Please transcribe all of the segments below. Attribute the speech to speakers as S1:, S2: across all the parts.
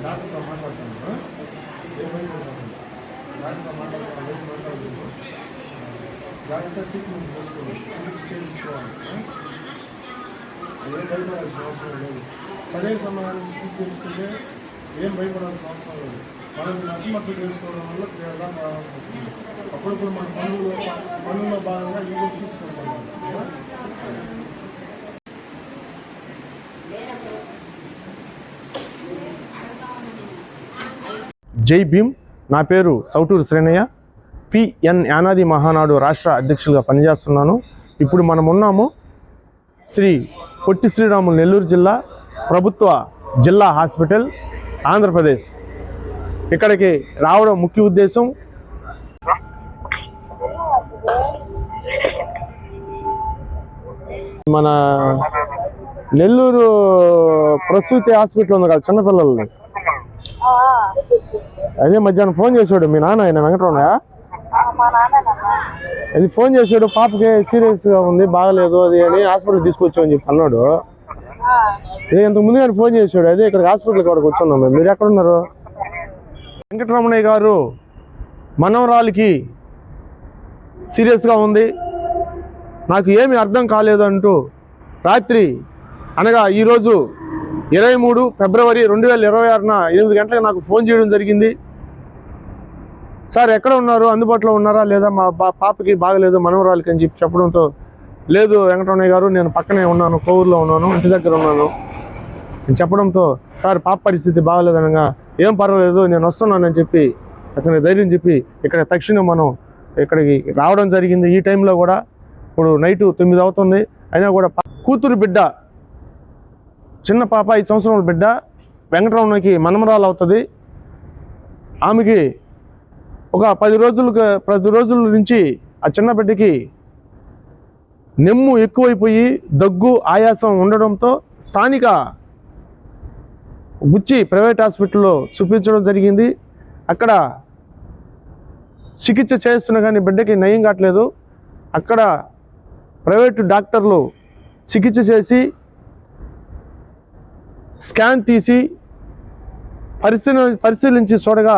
S1: డాక్టర్తో మాట్లాడతాను. డాక్టర్తో మాట్లాడతాను. డాక్టర్ ట్రీట్మెంట్ చేసుకోవాలి, చికిత్స చేయించుకోవాలి. ఏం భయపడాల్సిన అవసరం లేదు. సరైన సమయానికి చికిత్స చేసుకుంటే ఏం భయపడాల్సిన అవసరం లేదు. మనల్ని అసమర్థ చేసుకోవడం వల్ల దాకా రావాల్సి వస్తుంది. అప్పుడప్పుడు మన పనుల్లో భాగంగా ఇవి తీసుకుంటాం. జై భీమ్. నా పేరు సౌటూరు శ్రేణయ్య. పిఎన్ యానాది మహానాడు రాష్ట్ర అధ్యక్షులుగా పనిచేస్తున్నాను. ఇప్పుడు మనం ఉన్నాము శ్రీ పొట్టి శ్రీరాములు నెల్లూరు జిల్లా ప్రభుత్వ జిల్లా హాస్పిటల్ ఆంధ్రప్రదేశ్. ఇక్కడికి రావడం ముఖ్య ఉద్దేశం మన నెల్లూరు ప్రసూతి హాస్పిటల్ ఉంది కదా చిన్నపిల్లల్ని. అదే మధ్యాహ్నం ఫోన్ చేసాడు మీ నాన్న, ఆయన వెంకటరమణయ్య. అది ఫోన్ చేసాడు, పాపకి సీరియస్గా ఉంది, బాగలేదు అది అని హాస్పిటల్ తీసుకొచ్చామని చెప్పి అన్నాడు. ఇంతకు ముందు కానీ ఫోన్ చేసాడు. అదే ఇక్కడ హాస్పిటల్కి అక్కడికి వచ్చున్నాం. మీరు ఎక్కడున్నారు? వెంకటరమణయ్య గారు మనవరాలికి సీరియస్గా ఉంది, నాకు ఏమీ అర్థం కాలేదు అంటూ రాత్రి అనగా ఈరోజు 23 ఫిబ్రవరి 2026న 8 గంటలకు నాకు ఫోన్ చేయడం జరిగింది. సార్ ఎక్కడ ఉన్నారు, అందుబాటులో ఉన్నారా లేదా, మా పాపకి బాగలేదు మనవరాలికి అని చెప్పి చెప్పడంతో, లేదు వెంకటరమణయ్య గారు నేను పక్కనే ఉన్నాను, కోవూరులో ఉన్నాను, ఇంటి దగ్గర ఉన్నాను అని చెప్పడంతో, సార్ పాప పరిస్థితి బాగలేదనగా ఏం పర్వాలేదు నేను వస్తున్నానని చెప్పి అతని ధైర్యం చెప్పి ఇక్కడ తక్షణం మనం ఇక్కడికి రావడం జరిగింది. ఈ టైంలో కూడా ఇప్పుడు నైటు 9 అవుతుంది. అయినా కూడా కూతురు బిడ్డ, చిన్న పాప 5 సంవత్సరాల బిడ్డ వెంకటరమణకి మనమరాలు అవుతుంది. ఆమెకి ఒక 10 రోజుల నుంచి ఆ చిన్న బిడ్డకి నెమ్ము ఎక్కువైపోయి దగ్గు ఆయాసం ఉండడంతో స్థానిక బుచ్చి ప్రైవేట్ హాస్పిటల్లో చూపించడం జరిగింది. అక్కడ చికిత్స చేస్తున్నా కానీ బిడ్డకి నయం కావట్లేదు. అక్కడ ప్రైవేటు డాక్టర్లు చికిత్స చేసి స్కాన్ తీసి పరిశీలించి చూడగా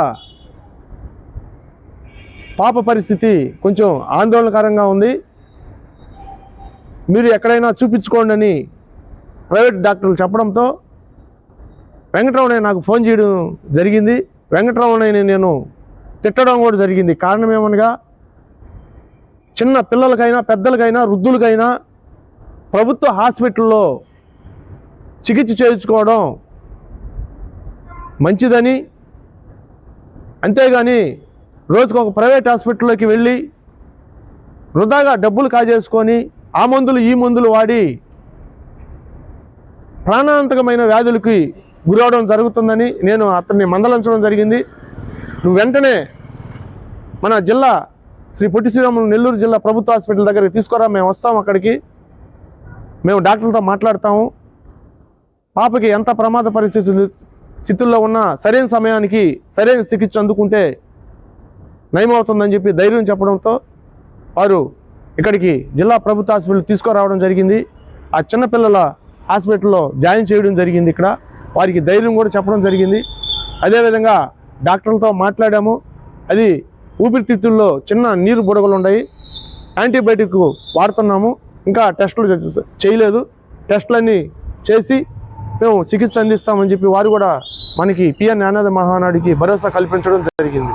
S1: పాప పరిస్థితి కొంచెం ఆందోళనకరంగా ఉంది. మీరు ఎక్కడైనా చూపించుకోండి అని ప్రైవేట్ డాక్టర్లు చెప్పడంతో వెంకటరమణయ్య నాకు ఫోన్ చేయడం జరిగింది. వెంకటరమణయ్యని నేను తిట్టడం కూడా జరిగింది. కారణం ఏమనగా చిన్న పిల్లలకైనా పెద్దలకైనా వృద్ధులకైనా ప్రభుత్వ హాస్పిటల్లో చికిత్స చేయించుకోవడం మంచిదని, అంతేగాని రోజుకు ఒక ప్రైవేట్ హాస్పిటల్లోకి వెళ్ళి వృధాగా డబ్బులు కాజేసుకొని ఆ మందులు ఈ మందులు వాడి ప్రాణాంతకమైన వ్యాధులకి గురవడం జరుగుతుందని నేను అతన్ని మందలించడం జరిగింది. నువ్వు వెంటనే మన జిల్లా శ్రీ పొట్టి శ్రీరాములు నెల్లూరు జిల్లా ప్రభుత్వ హాస్పిటల్ దగ్గరికి తీసుకురా, మేము వస్తాము, అక్కడికి మేము డాక్టర్లతో మాట్లాడతాము, పాపకి ఎంత ప్రమాద స్థితుల్లో ఉన్నా సరైన సమయానికి సరైన చికిత్స అందుకుంటే నయమవుతుందని చెప్పి ధైర్యం చెప్పడంతో వారు ఇక్కడికి జిల్లా ప్రభుత్వ హాస్పిటల్ తీసుకురావడం జరిగింది. ఆ చిన్నపిల్లల హాస్పిటల్లో జాయిన్ చేయడం జరిగింది. ఇక్కడ వారికి ధైర్యం కూడా చెప్పడం జరిగింది. అదేవిధంగా డాక్టర్లతో మాట్లాడాము. అది ఊపిరితిత్తుల్లో చిన్న నీరు బుడగలు ఉన్నాయి, యాంటీబయాటిక్ వాడుతున్నాము, ఇంకా టెస్టులు చేయలేదు, టెస్టులన్నీ చేసి మేము చికిత్స అందిస్తామని చెప్పి వారు కూడా మనకి పిఎన్ యానాది మహానాడికి భరోసా కల్పించడం జరిగింది.